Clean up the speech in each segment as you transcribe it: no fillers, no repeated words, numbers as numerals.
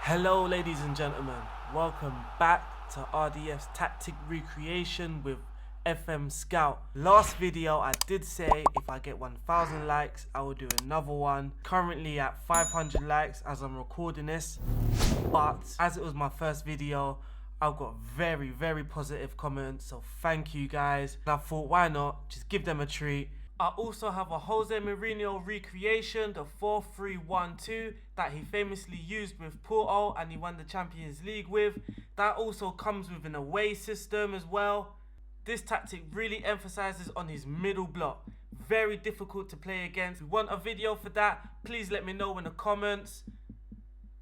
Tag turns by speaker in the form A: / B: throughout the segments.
A: Hello ladies and gentlemen, welcome back to RDF's Tactic Recreation with FMSCOUT. Last video I did say if I get 1,000 likes I will do another one. Currently at 500 likes as I'm recording this, but as it was my first video I've got very positive comments, so thank you guys. And I thought why not just give them a treat. I also have a Jose Mourinho recreation, the 4-3-1-2 that he famously used with Porto and he won the Champions League with. That also comes with an away system as well. This tactic really emphasizes on his middle block. Very difficult to play against. If you want a video for that, please let me know in the comments.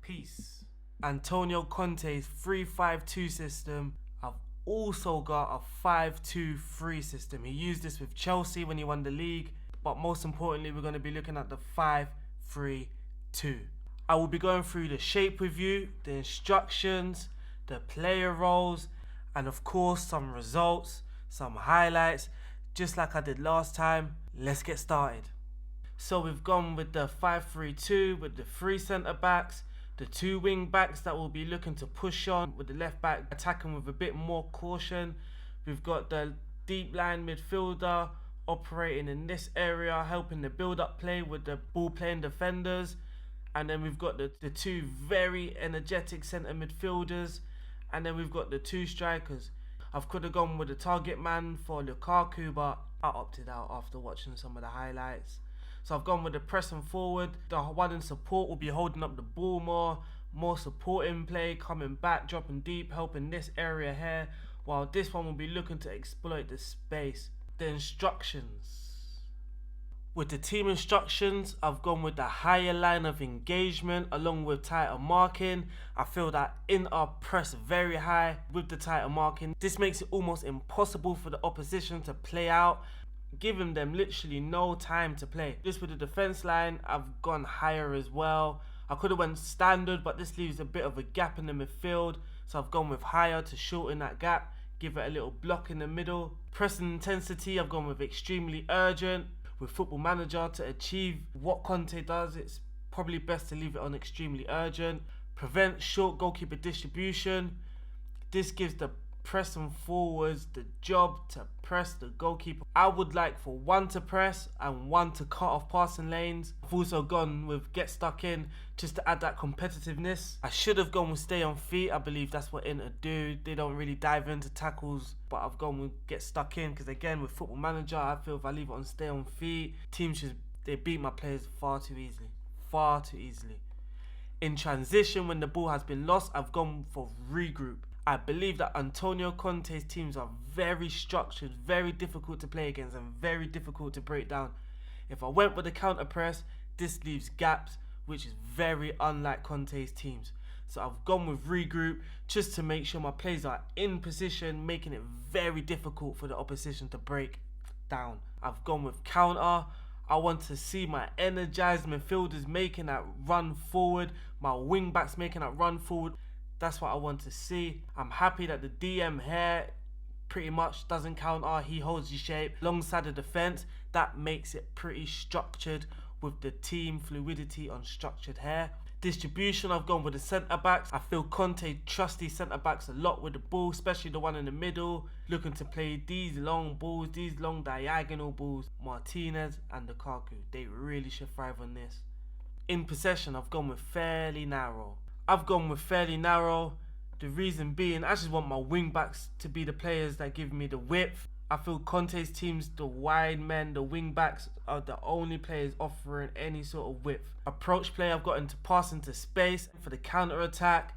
A: Peace. Antonio Conte's 3-5-2 system. I've also got a 5-2-3 system. He used this with Chelsea when he won the league, but most importantly we're going to be looking at the 5-3-2. I will be going through the shape with you, the instructions, the player roles, and of course some results, some highlights, just like I did last time. Let's get started. So we've gone with the 5-3-2 with the 3 centre backs, the 2 wing backs that will be looking to push on, with the left back attacking with a bit more caution. We've got the deep line midfielder operating in this area, helping the build up play with the ball playing defenders. And then we've got the 2 very energetic centre midfielders. And then we've got the 2 strikers. I could have gone with the target man for Lukaku, but I opted out after watching some of the highlights. So I've gone with the pressing forward. The one in support will be holding up the ball more supporting play, coming back, dropping deep, helping this area here, while this one will be looking to exploit the space. The instructions. With the team instructions, I've gone with the higher line of engagement along with tighter marking. I feel that in our press very high with the tighter marking. This makes it almost impossible for the opposition to play out, giving them literally no time to play. Just with the defense line, I've gone higher as well. I could have went standard, but this leaves a bit of a gap in the midfield, so I've gone with higher to shorten that gap, give it a little block in the middle. Pressing intensity, I've gone with extremely urgent. With Football Manager, to achieve what Conte does, it's probably best to leave it on extremely urgent. Prevent short goalkeeper distribution. This gives the pressing forwards the job to press the goalkeeper. I would like for 1 to press and 1 to cut off passing lanes. I've also gone with get stuck in just to add that competitiveness. I should have gone with stay on feet. I believe that's what Inter do. They don't really dive into tackles, but I've gone with get stuck in because again with Football Manager I feel if I leave it on stay on feet, teams they beat my players far too easily. In transition, when the ball has been lost, I've gone for regroup. I believe that Antonio Conte's teams are very structured, very difficult to play against and very difficult to break down. If I went with the counter press, this leaves gaps, which is very unlike Conte's teams. So I've gone with regroup just to make sure my players are in position, making it very difficult for the opposition to break down. I've gone with counter. I want to see my energized midfielders making that run forward, my wing backs making that run forward. That's what I want to see. I'm happy that the DM here pretty much doesn't counter. He holds the shape alongside the defense. That makes it pretty structured with the team fluidity on structured here. Distribution, I've gone with the centre backs. I feel Conte trusts these centre backs a lot with the ball, especially the one in the middle, looking to play these long balls, these long diagonal balls. Martinez and Lukaku, they really should thrive on this. In possession, I've gone with fairly narrow. The reason being, I just want my wing backs to be the players that give me the width. I feel Conte's teams, the wide men, the wing backs are the only players offering any sort of width. Approach play, I've got into pass into space for the counter attack.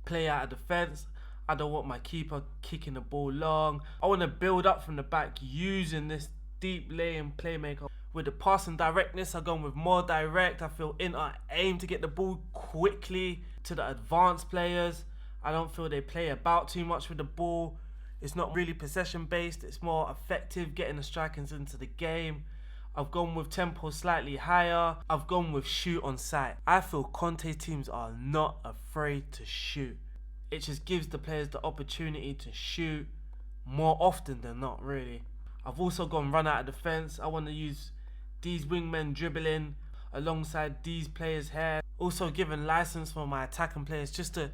A: Play out of defense. I don't want my keeper kicking the ball long. I want to build up from the back using this deep laying playmaker. With the passing directness, I've gone with more direct. I feel Inter aim to get the ball quickly to the advanced players. I don't feel they play about too much with the ball. It's not really possession based. It's more effective getting the strikers into the game. I've gone with tempo slightly higher. I've gone with shoot on sight. I feel Conte's teams are not afraid to shoot. It just gives the players the opportunity to shoot more often than not, really. I've also gone run out of defence. I want to use these wingmen dribbling alongside these players here. Also giving license for my attacking players just to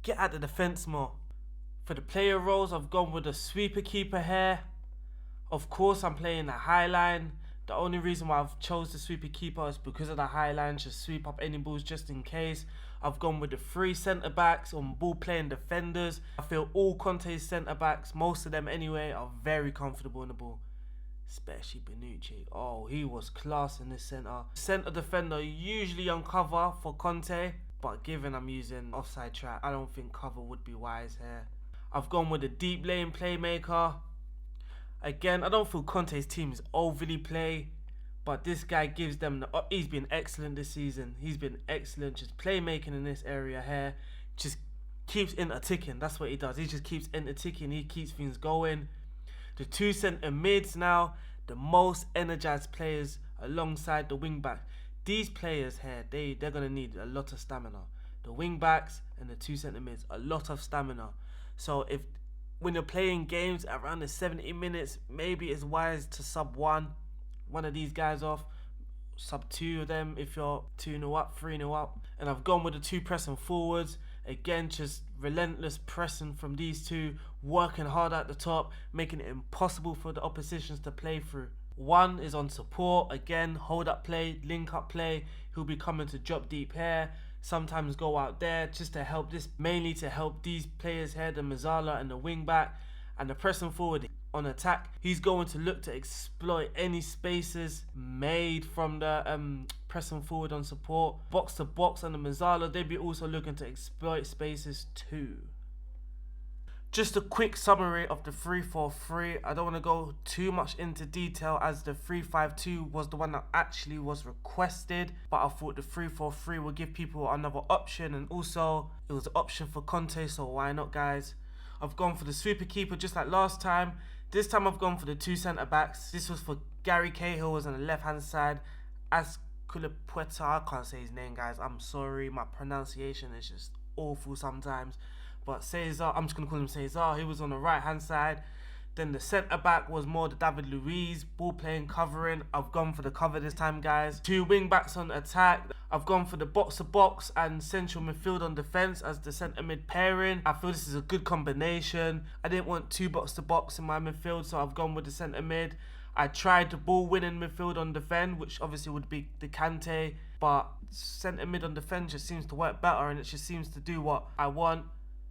A: get at the defence more. For the player roles, I've gone with a sweeper keeper here. Of course, I'm playing a high line. The only reason why I've chose the sweeper keeper is because of the high line, just sweep up any balls just in case. I've gone with the 3 centre-backs on ball playing defenders. I feel all Conte's centre-backs, most of them anyway, are very comfortable in the ball. Especially Bonucci. Oh, he was class in this centre. Centre defender usually on cover for Conte, but given I'm using offside trap, I don't think cover would be wise here. I've gone with a deep lane playmaker. Again, I don't feel Conte's team is overly play, but this guy gives them he's been excellent this season. He's been excellent, just playmaking in this area here. Just keeps ticking. That's what he does. He just keeps ticking. He keeps things going. The 2 centre mids now, the most energized players alongside the wing back. These players here, they're gonna need a lot of stamina. The wing backs and the 2 centre mids, a lot of stamina. So when you're playing games around the 70 minutes, maybe it's wise to sub one of these guys off, sub 2 of them if you're 2-0 up, 3-0 up. And I've gone with the 2 pressing forwards. Again, just relentless pressing from these 2, working hard at the top, making it impossible for the oppositions to play through. 1 is on support, again, hold up play, link up play. He'll be coming to drop deep here, sometimes go out there just to help this, mainly to help these players here, the Mazzala and the wing back. And the pressing forward on attack, he's going to look to exploit any spaces made from the pressing forward on support. Box to box and the Mazzala, they'd be also looking to exploit spaces too. Just a quick summary of the 3-4-3. I don't want to go too much into detail as the 3-5-2 was the one that actually was requested, but I thought the 3-4-3 would give people another option, and also it was an option for Conte, so why not, guys? I've gone for the sweeper keeper just like last time. This time I've gone for the 2 centre backs. This was for Gary Cahill, was on the left hand side. Azpilicueta, I can't say his name, guys. I'm sorry, my pronunciation is just awful sometimes. But Cesar, I'm just going to call him Cesar. He was on the right hand side. Then the centre back was more the David Luiz, ball playing, covering. I've gone for the cover this time, guys. 2 wing backs on attack. I've gone for the box to box and central midfield on defence as the centre mid pairing. I feel this is a good combination. I didn't want 2 box to box in my midfield, so I've gone with the centre mid. I tried the ball winning midfield on defend, which obviously would be the Conte, but centre mid on defend just seems to work better, and it just seems to do what I want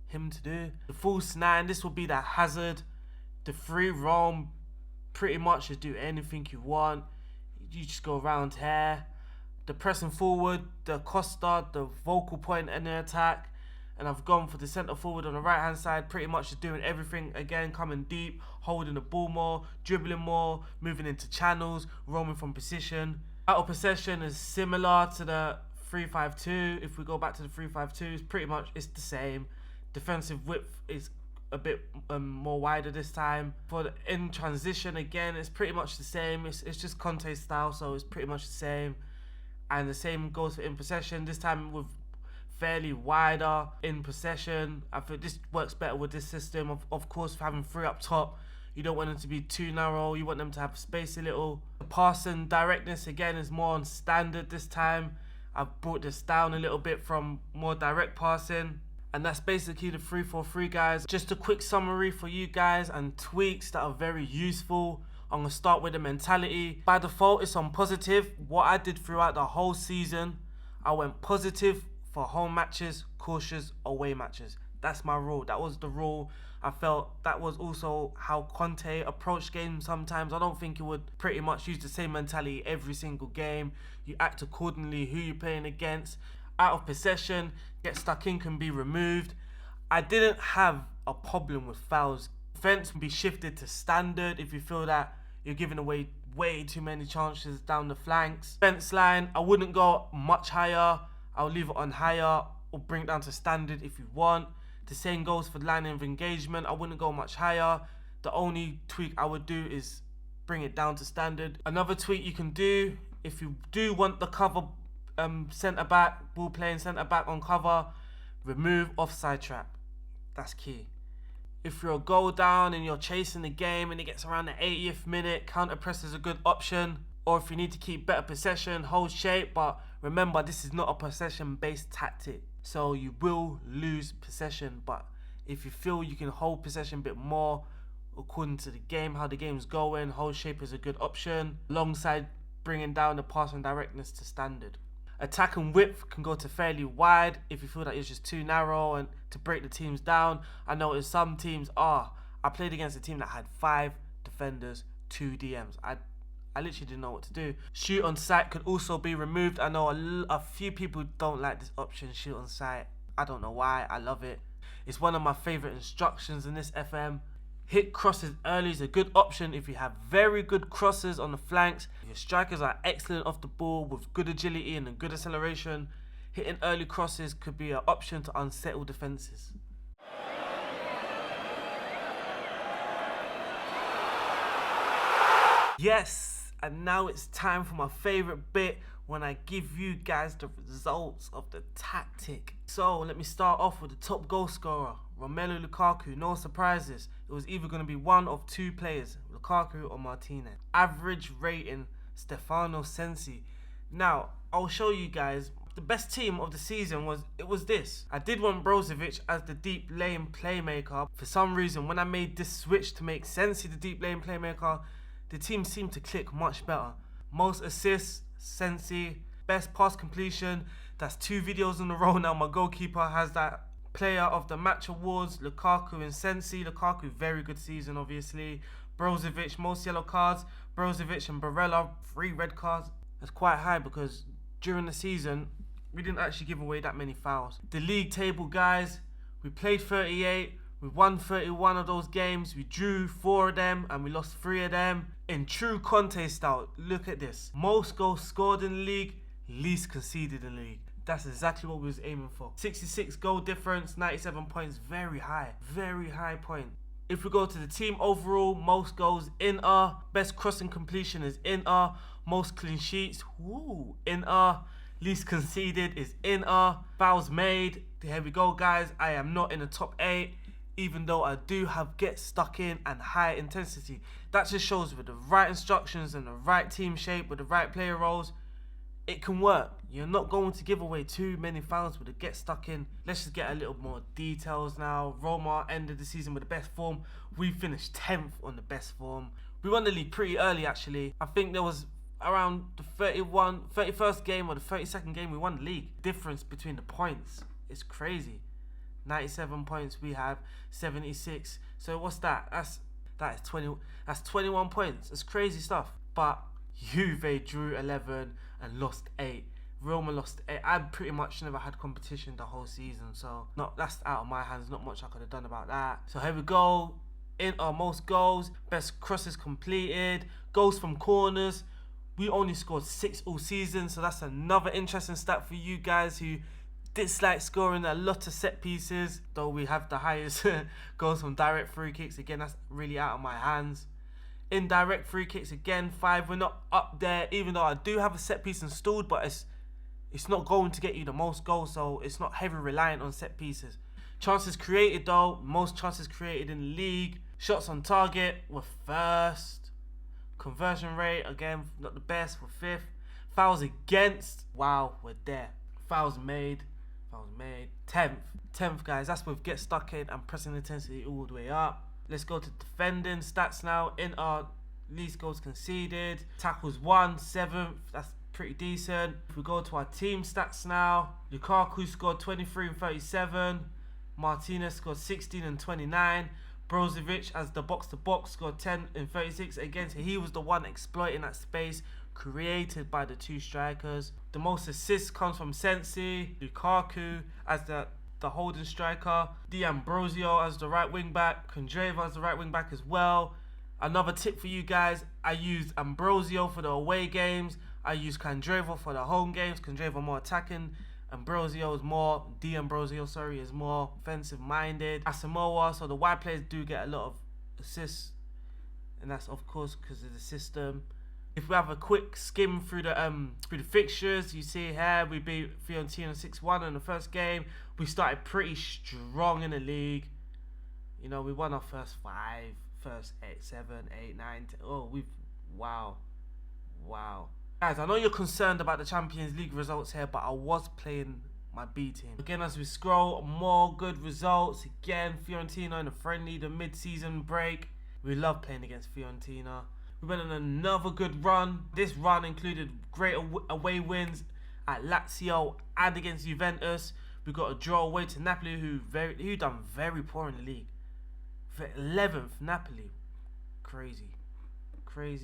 A: him to do. The false 9, this will be the Hazard. The free roam, pretty much just do anything you want. You just go around here. The pressing forward, the Costa, the vocal point in the attack. And I've gone for the centre forward on the right hand side, pretty much just doing everything. Again, coming deep, holding the ball more, dribbling more, moving into channels, roaming from position. Out of possession is similar to the 3-5-2. If we go back to the 3-5-2, it's pretty much, it's the same. Defensive width is a bit more wider this time. For the in transition, again, it's pretty much the same. It's just Conte style, so it's pretty much the same. And the same goes for in possession. This time with fairly wider in possession. I think this works better with this system. Of course, having 3 up top, you don't want them to be too narrow. You want them to have space a little. The passing directness, again, is more on standard this time. I've brought this down a little bit from more direct passing. And that's basically the 3-4-3, guys. Just a quick summary for you guys and tweaks that are very useful. I'm going to start with the mentality. By default, it's on positive. What I did throughout the whole season, I went positive for home matches, cautious away matches. That's my rule. That was the rule. I felt that was also how Conte approached games sometimes. I don't think he would pretty much use the same mentality every single game. You act accordingly who you're playing against. Out of possession, get stuck in can be removed. I didn't have a problem with fouls. Defense can be shifted to standard if you feel that you're giving away way too many chances down the flanks. Defense line, I wouldn't go much higher. I'll leave it on higher or bring it down to standard if you want. The same goes for line of engagement. I wouldn't go much higher. The only tweak I would do is bring it down to standard. Another tweak you can do, if you do want the cover centre back, ball playing centre back on cover, remove offside trap. That's key. If you're a goal down and you're chasing the game and it gets around the 80th minute, counter press is a good option. Or if you need to keep better possession, hold shape. But remember, this is not a possession-based tactic, so you will lose possession. But if you feel you can hold possession a bit more, according to the game, how the game's going, hold shape is a good option, alongside bringing down the passing directness to standard. Attack and width can go to fairly wide if you feel that it's just too narrow and to break the teams down. I noticed some teams I played against a team that had 5 defenders, 2 DMs. I literally didn't know what to do. Shoot on sight could also be removed. I know a few people don't like this option, shoot on sight. I don't know why, I love it. It's one of my favourite instructions in this FM. Hit crosses early is a good option if you have very good crosses on the flanks. If your strikers are excellent off the ball with good agility and a good acceleration, hitting early crosses could be an option to unsettle defences. Yes, and now it's time for my favourite bit, when I give you guys the results of the tactic. So let me start off with the top goal scorer, Romelu Lukaku. No surprises, it was either going to be one of 2 players, Lukaku or Martinez. Average rating, Stefano Sensi. Now I'll show you guys the best team of the season was this. I did want Brozovic as the deep lane playmaker. For some reason, when I made this switch to make Sensi the deep lane playmaker, the team seemed to click much better. Most assists, Sensi. Best pass completion, that's 2 videos in a row now. My goalkeeper has that player of the match awards, Lukaku and Sensi. Lukaku, very good season obviously. Brozovic, most yellow cards. Brozovic and Barella, 3 red cards. That's quite high because during the season, we didn't actually give away that many fouls. The league table, guys, we played 38. We won 31 of those games, we drew 4 of them, and we lost 3 of them. In true Conte style, look at this. Most goals scored in the league, least conceded in the league. That's exactly what we was aiming for. 66 goal difference, 97 points, very high point. If we go to the team overall, most goals Inter, best crossing completion is Inter, most clean sheets, Inter, least conceded is Inter, fouls made, here we go guys, I am not in the top 8. Even though I do have get stuck in and high intensity. That just shows with the right instructions and the right team shape, with the right player roles, it can work. You're not going to give away too many fouls with the get stuck in. Let's just get a little more details now. Roma ended the season with the best form. We finished 10th on the best form. We won the league pretty early actually. I think there was around the 31st game or the 32nd game we won the league. Difference between the points is crazy. 97 points, we have 76. So what's that? That's 21 points. It's crazy stuff. But Juve drew 11 and lost 8. Roma lost 8. I pretty much never had competition the whole season, so that's out of my hands. Not much I could have done about that. So here we go. In our most goals, best crosses completed, goals from corners. We only scored 6 all season, so that's another interesting stat for you guys who dislike scoring a lot of set pieces, though we have the highest goals from direct free kicks. Again, that's really out of my hands. Indirect free kicks, again, 5. We're not up there, even though I do have a set piece installed, but it's not going to get you the most goals, so it's not heavy reliant on set pieces. Chances created though, most chances created in the league. Shots on target, we're 1st. Conversion rate, again, not the best, we're 5th. Fouls against, wow, we're there. Fouls made. 10th guys, that's with get stuck in and pressing intensity all the way up. Let's go to defending stats now. In our least goals conceded, tackles won, 7th, that's pretty decent. If we go to our team stats now, Lukaku scored 23 and 37, Martinez scored 16 and 29, Brozovic as the box-to-box scored 10 and 36. Again, he was the one exploiting that space created by the 2 strikers. The most assists comes from Sensi, Lukaku as the holding striker, D'Ambrosio as the right wing back, Kondreva as the right wing back as well. Another tip for you guys, I used Ambrosio for the away games, I used Kondreva for the home games. Kondreva more attacking, D'Ambrosio is more offensive minded. Asamoah, so the wide players do get a lot of assists, and that's of course because of the system. If we have a quick skim through the fixtures, you see here we beat Fiorentina 6-1 in the first game. We started pretty strong in the league. You know, we won our first 5, first 8, 7, 8, 9, 10. Oh, wow. Wow. Guys, I know you're concerned about the Champions League results here, but I was playing my B team. Again, as we scroll, more good results. Again, Fiorentina in a friendly, the mid-season break. We love playing against Fiorentina. We went on another good run. This run included great away wins at Lazio and against Juventus. We got a draw away to Napoli, who done very poor in the league. For 11th, Napoli. Crazy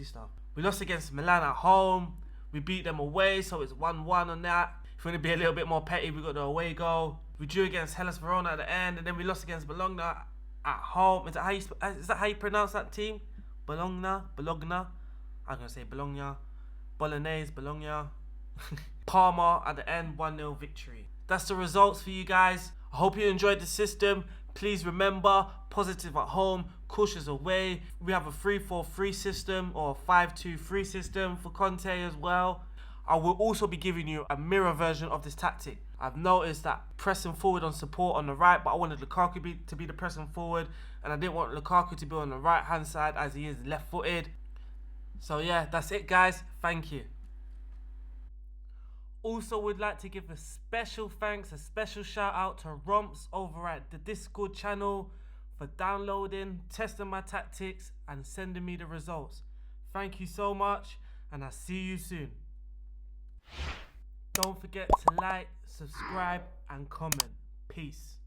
A: stuff. We lost against Milan at home. We beat them away, so it's 1-1 on that. If we want to be a little bit more petty, we got the away goal. We drew against Hellas Verona at the end, and then we lost against Bologna at home. Is that how you pronounce that team? Bologna? I'm going to say Bologna. Bolognese, Bologna. Parma at the end, 1-0 victory. That's the results for you guys. I hope you enjoyed the system. Please remember, positive at home, cautious away. We have a 3-4-3 system or a 5-2-3 system for Conte as well. I will also be giving you a mirror version of this tactic. I've noticed that pressing forward on support on the right, but I wanted Lukaku to be the pressing forward, and I didn't want Lukaku to be on the right hand side as he is left-footed. So yeah, that's it guys. Thank you. Also would like to give a special thanks, a special shout out to Romps over at the Discord channel for downloading, testing my tactics and sending me the results. Thank you so much, and I'll see you soon. Don't forget to like, subscribe and comment. Peace.